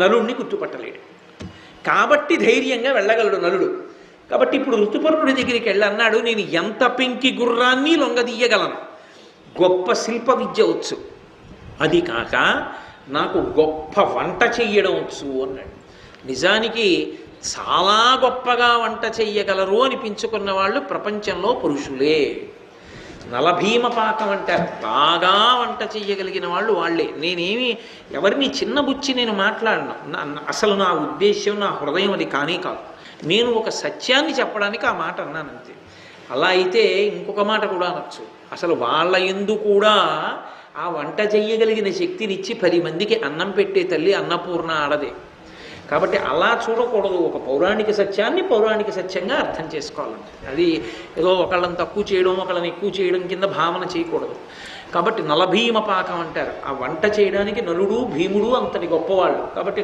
నలుడిని గుర్తుపట్టలేడు. కాబట్టి ధైర్యంగా వెళ్ళగలడు నలుడు. కాబట్టి ఇప్పుడు ఋతుపర్ణుడి దగ్గరికి వెళ్ళి అన్నాడు, నేను ఎంత పెంకి గుర్రాన్ని లొంగదీయగలను, గొప్ప శిల్ప విద్య వచ్చు, అది కాక నాకు గొప్ప వంట చెయ్యడం వచ్చు అన్నాడు. నిజానికి చాలా గొప్పగా వంట చెయ్యగలరు అనిపించుకున్న వాళ్ళు ప్రపంచంలో పురుషులే. నలభీమ పాకం అంటారు, బాగా వంట చెయ్యగలిగిన వాళ్ళు వాళ్ళే. నేనేమి ఎవరిని చిన్నబుచ్చి నేను మాట్లాడను. అసలు నా ఉద్దేశ్యం, నా హృదయం అది కానీ కాదు. నేను ఒక సత్యాన్ని చెప్పడానికి ఆ మాట అన్నాను అంతే. అలా అయితే ఇంకొక మాట కూడా అనొచ్చు, అసలు వాళ్ళ యందు కూడా ఆ వంట చెయ్యగలిగిన శక్తినిచ్చి 10 మందికి అన్నం పెట్టే తల్లి అన్నపూర్ణ ఆడదే. కాబట్టి అలా చూడకూడదు. ఒక పౌరాణిక సత్యాన్ని పౌరాణిక సత్యంగా అర్థం చేసుకోవాలంటే అది ఏదో ఒకళ్ళని తక్కువ చేయడం ఒకళ్ళని ఎక్కువ చేయడం కింద భావన చేయకూడదు. కాబట్టి నలభీమ పాకం అంటారు. ఆ వంట చేయడానికి నలుడు భీముడు అంతటి గొప్పవాళ్ళు. కాబట్టి